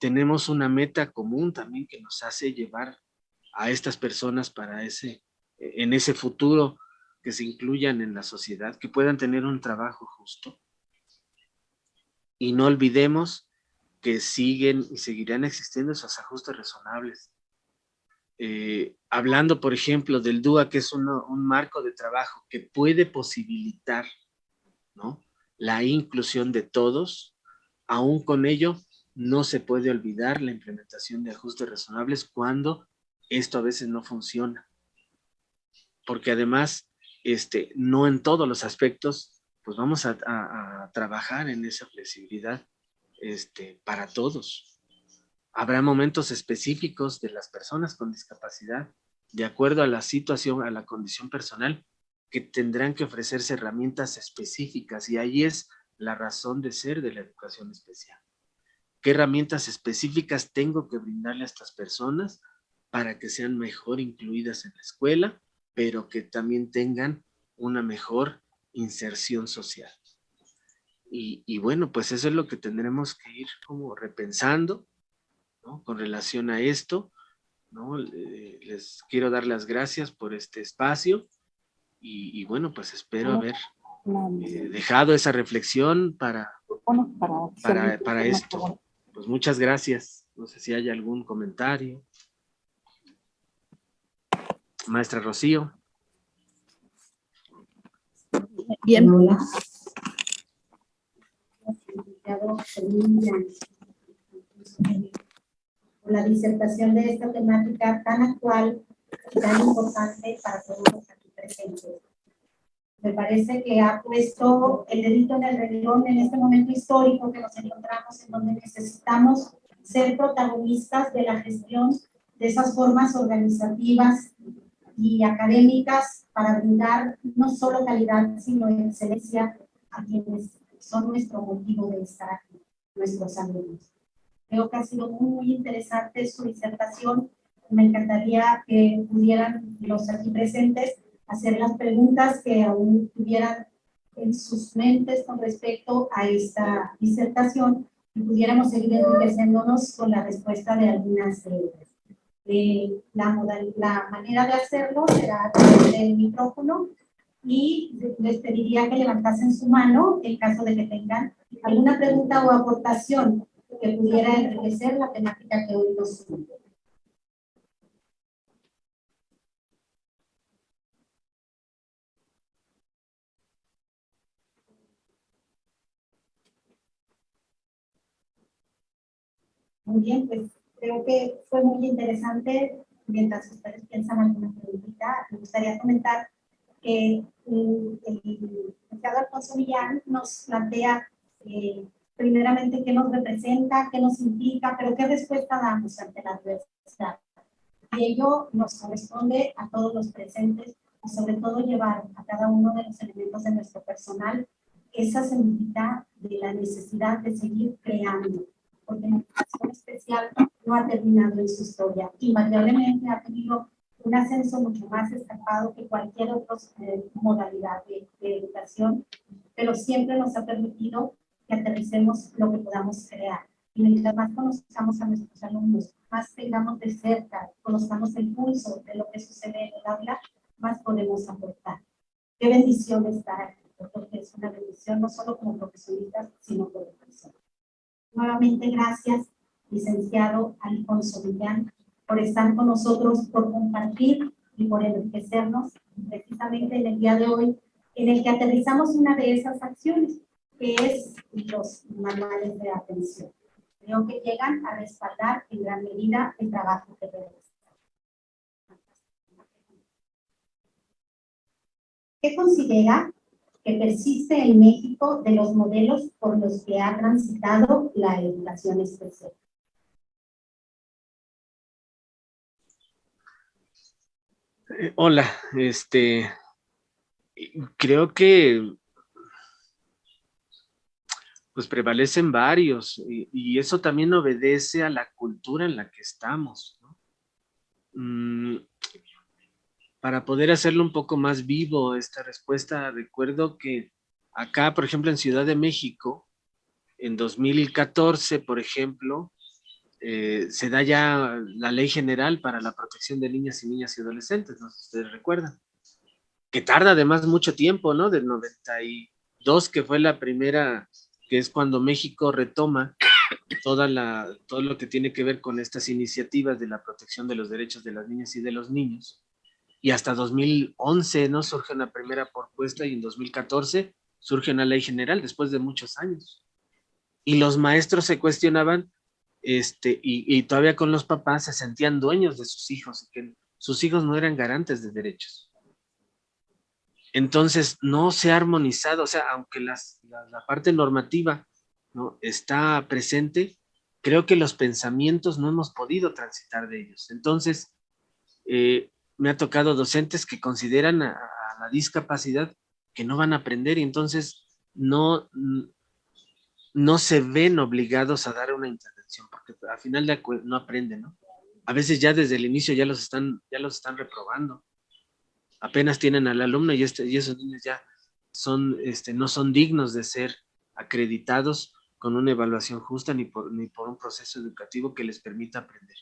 Tenemos una meta común también que nos hace llevar a estas personas en ese futuro, que se incluyan en la sociedad, que puedan tener un trabajo justo. Y no olvidemos que siguen y seguirán existiendo esos ajustes razonables. Hablando, por ejemplo, del DUA, que es un marco de trabajo que puede posibilitar, ¿no?, la inclusión de todos. Aún con ello, no se puede olvidar la implementación de ajustes razonables cuando esto a veces no funciona. Porque además, no en todos los aspectos, pues vamos a trabajar en esa flexibilidad para todos. Habrá momentos específicos de las personas con discapacidad, de acuerdo a la situación, a la condición personal, que tendrán que ofrecerse herramientas específicas, y ahí es la razón de ser de la educación especial. ¿Qué herramientas específicas tengo que brindarle a estas personas para que sean mejor incluidas en la escuela, pero que también tengan una mejor inserción social? Y bueno, pues eso es lo que tendremos que ir como repensando, ¿no?, con relación a esto, ¿no? Les quiero dar las gracias por este espacio y bueno, pues espero haber dejado esa reflexión para esto. Pues muchas gracias. No sé si hay algún comentario. Maestra Rocío. Bien. Hola. Por la disertación de esta temática tan actual y tan importante para todos los aquí presentes. Me parece que ha puesto el dedito en el renglón en este momento histórico que nos encontramos, en donde necesitamos ser protagonistas de la gestión de esas formas organizativas y académicas para brindar no solo calidad, sino excelencia a quienes son nuestro motivo de estar aquí, nuestros alumnos. Creo que ha sido muy interesante su disertación. Me encantaría que pudieran los aquí presentes hacer las preguntas que aún tuvieran en sus mentes con respecto a esta disertación y pudiéramos seguir enriqueciéndonos con la respuesta de algunas de ellas. La manera de hacerlo será a través del micrófono y les pediría que levantasen su mano en caso de que tengan alguna pregunta o aportación que pudiera enriquecer la temática que hoy nos une. Muy bien, pues creo que fue muy interesante. Mientras ustedes piensan alguna preguntita, me gustaría comentar que el licenciado Alfonso Millán nos plantea primeramente qué nos representa, qué nos implica, pero qué respuesta damos ante la diversidad. Y ello nos corresponde a todos los presentes, y sobre todo llevar a cada uno de los elementos de nuestro personal esa semillita de la necesidad de seguir creando, porque la educación especial no ha terminado en su historia. Invariablemente ha tenido un ascenso mucho más destacado que cualquier otra modalidad de educación, pero siempre nos ha permitido que aterricemos lo que podamos crear. Y mientras más conozcamos a nuestros alumnos, más tengamos de cerca, conozcamos el pulso de lo que sucede en el aula, más podemos aportar. Qué bendición estar aquí, porque es una bendición no solo como profesionistas, sino como personas. Nuevamente, gracias, licenciado Alfonso Millán, por estar con nosotros, por compartir y por enriquecernos precisamente en el día de hoy, en el que aterrizamos una de esas acciones, que es los manuales de atención. Creo que llegan a respaldar en gran medida el trabajo que realizan. ¿Qué considera que persiste en México de los modelos por los que ha transitado la educación especial? Hola, creo que pues prevalecen varios y eso también obedece a la cultura en la que estamos, ¿no? Para poder hacerlo un poco más vivo esta respuesta, recuerdo que acá, por ejemplo, en Ciudad de México, en 2014, por ejemplo, se da ya la Ley General para la Protección de Niñas y Adolescentes, no sé si ustedes recuerdan, que tarda además mucho tiempo, ¿no? Del 92, que fue la primera, que es cuando México retoma todo lo que tiene que ver con estas iniciativas de la protección de los derechos de las niñas y de los niños. Y hasta 2011, ¿no? Surge una primera propuesta y en 2014 surge una ley general después de muchos años. Y los maestros se cuestionaban y todavía con los papás se sentían dueños de sus hijos y que sus hijos no eran garantes de derechos. Entonces, no se ha armonizado, o sea, aunque la parte normativa, ¿no?, está presente, creo que los pensamientos no hemos podido transitar de ellos. Entonces, me ha tocado docentes que consideran a la discapacidad que no van a aprender y entonces no se ven obligados a dar una intervención, porque al final no aprenden, ¿no? A veces ya desde el inicio ya los están reprobando. Apenas tienen al alumno y esos niños ya no son dignos de ser acreditados con una evaluación justa ni por un proceso educativo que les permita aprender.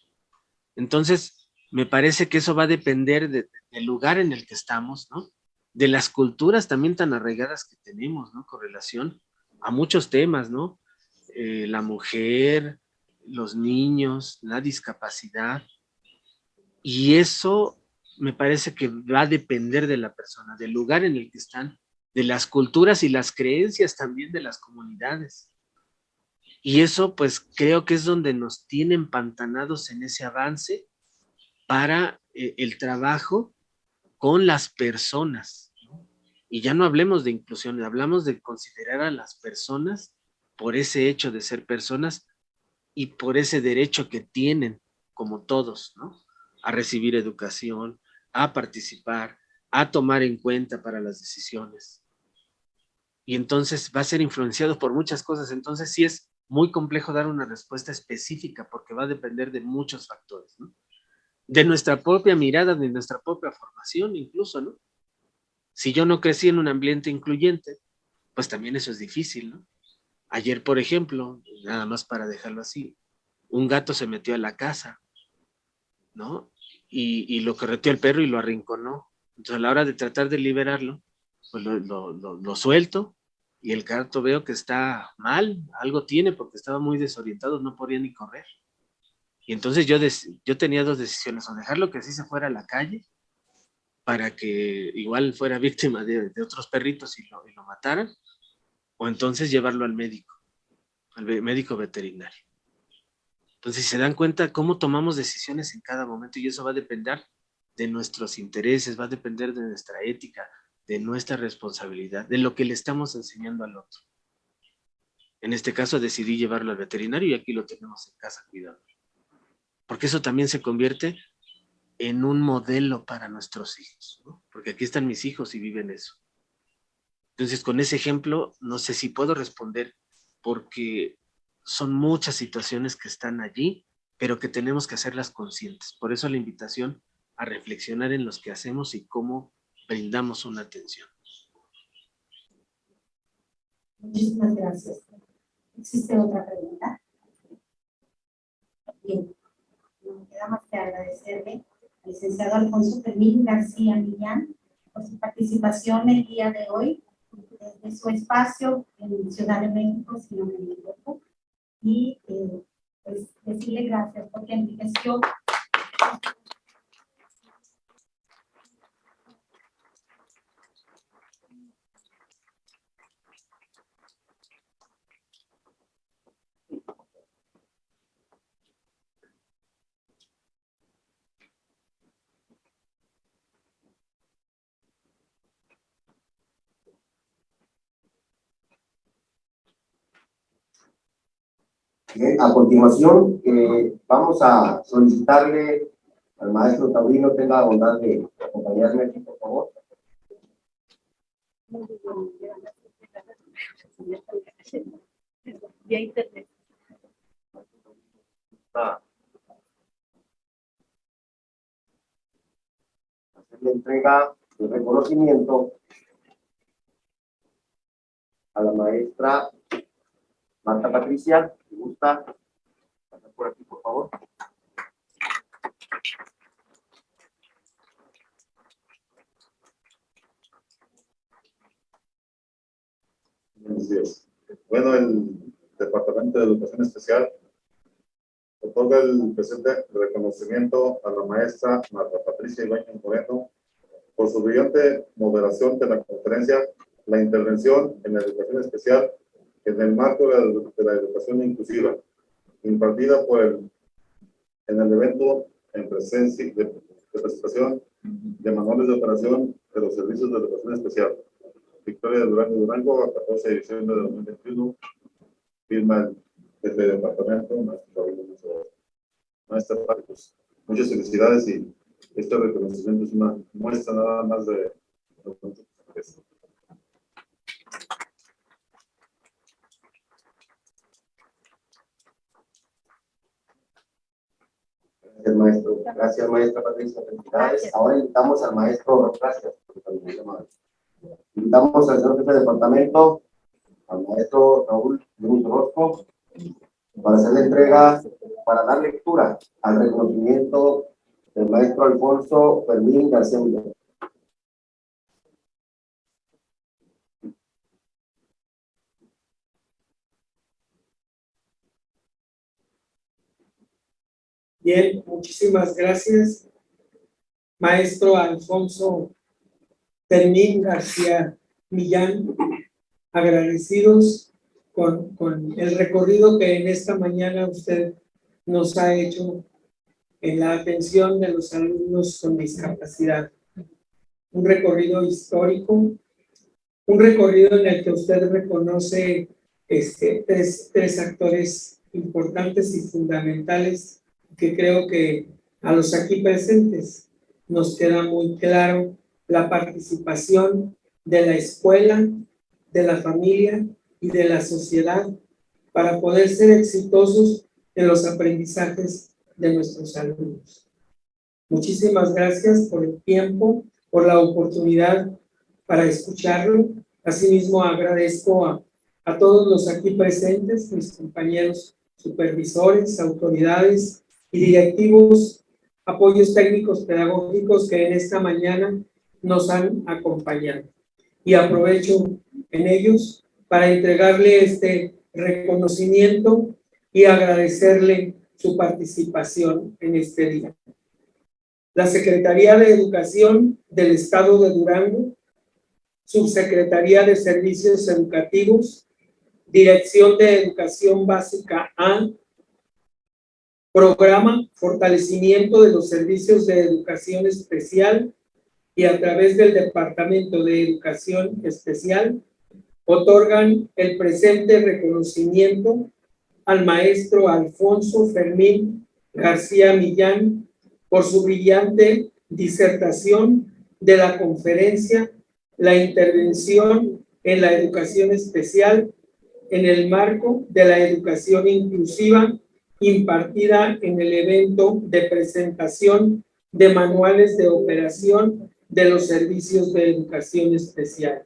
Entonces, me parece que eso va a depender del lugar en el que estamos, ¿no? De las culturas también tan arraigadas que tenemos, ¿no? Con relación a muchos temas, ¿no? La mujer, los niños, la discapacidad. Y eso me parece que va a depender de la persona, del lugar en el que están, de las culturas y las creencias también de las comunidades. Y eso, pues, creo que es donde nos tienen empantanados en ese avance para el trabajo con las personas, ¿no? Y ya no hablemos de inclusión, hablamos de considerar a las personas por ese hecho de ser personas y por ese derecho que tienen, como todos, ¿no? A recibir educación, a participar, a tomar en cuenta para las decisiones. Y entonces va a ser influenciado por muchas cosas. Entonces sí es muy complejo dar una respuesta específica porque va a depender de muchos factores, ¿no? De nuestra propia mirada, de nuestra propia formación incluso, ¿no? Si yo no crecí en un ambiente incluyente, pues también eso es difícil, ¿no? Ayer, por ejemplo, nada más para dejarlo así, un gato se metió a la casa, ¿no? Y lo correteó el perro y lo arrinconó. Entonces a la hora de tratar de liberarlo, pues lo suelto y el gato veo que está mal, algo tiene porque estaba muy desorientado, no podía ni correr. Y entonces yo tenía dos decisiones, o dejarlo que así se fuera a la calle, para que igual fuera víctima de otros perritos y lo mataran, o entonces llevarlo al médico veterinario. Entonces, se dan cuenta cómo tomamos decisiones en cada momento y eso va a depender de nuestros intereses, va a depender de nuestra ética, de nuestra responsabilidad, de lo que le estamos enseñando al otro. En este caso decidí llevarlo al veterinario y aquí lo tenemos en casa cuidado. Porque eso también se convierte en un modelo para nuestros hijos, ¿no? Porque aquí están mis hijos y viven eso. Entonces, con ese ejemplo, no sé si puedo responder porque son muchas situaciones que están allí, pero que tenemos que hacerlas conscientes. Por eso la invitación a reflexionar en los que hacemos y cómo brindamos una atención. Muchísimas gracias. ¿Existe otra pregunta? Bien, no me queda más que agradecerle al licenciado Alfonso Fermín García Millán por su participación el día de hoy, desde su espacio en Ciudad de México, si no me equivoco, y pues decirle gracias porque enriqueció. Bien, a continuación, vamos a solicitarle al maestro Taurino tenga la bondad de acompañarme aquí, por favor. Vía internet. Hacer la entrega de reconocimiento a la maestra Marta Patricia. ¿Me gusta pasar por aquí, por favor? Buenos días. Bueno, el Departamento de Educación Especial otorga el presente reconocimiento a la maestra Marta Patricia Ibáñez Moreno por su brillante moderación de la conferencia La intervención en la educación especial en el marco de la educación inclusiva, impartida en el evento en presencia de presentación de manuales de operación de los servicios de educación especial. Victoria de Durango, a 14 de diciembre de 2021, firma el departamento, maestra Marcos. Muchas felicidades y este reconocimiento es una muestra nada más de lo que es. Gracias, maestro. Gracias, maestra Patricia. Felicidades. Ahora invitamos al maestro, gracias. Invitamos al señor jefe de departamento, al maestro Raúl Luis Orozco, para hacer la entrega, para dar lectura al reconocimiento del maestro Alfonso Fermín García Millán. Bien, muchísimas gracias, maestro Alfonso Fermín García Millán, agradecidos con el recorrido que en esta mañana usted nos ha hecho en la atención de los alumnos con discapacidad. Un recorrido histórico, un recorrido en el que usted reconoce tres actores importantes y fundamentales que creo que a los aquí presentes nos queda muy claro la participación de la escuela, de la familia y de la sociedad para poder ser exitosos en los aprendizajes de nuestros alumnos. Muchísimas gracias por el tiempo, por la oportunidad para escucharlo. Asimismo, agradezco a todos los aquí presentes, mis compañeros supervisores, autoridades y directivos, apoyos técnicos pedagógicos que en esta mañana nos han acompañado. Y aprovecho en ellos para entregarle este reconocimiento y agradecerle su participación en este día. La Secretaría de Educación del Estado de Durango, Subsecretaría de Servicios Educativos, Dirección de Educación Básica A, Programa fortalecimiento de los servicios de educación especial y a través del Departamento de Educación Especial otorgan el presente reconocimiento al maestro Alfonso Fermín García Millán por su brillante disertación de la conferencia La intervención en la educación especial en el marco de la educación inclusiva, impartida en el evento de presentación de manuales de operación de los servicios de educación especial.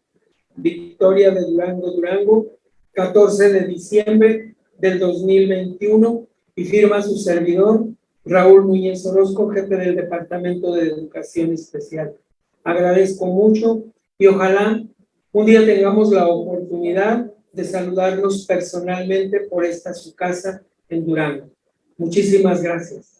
Victoria de Durango, Durango, 14 de diciembre del 2021, y firma su servidor, Raúl Núñez Orozco, jefe del Departamento de Educación Especial. Agradezco mucho y ojalá un día tengamos la oportunidad de saludarnos personalmente por esta su casa en Durango. Muchísimas gracias.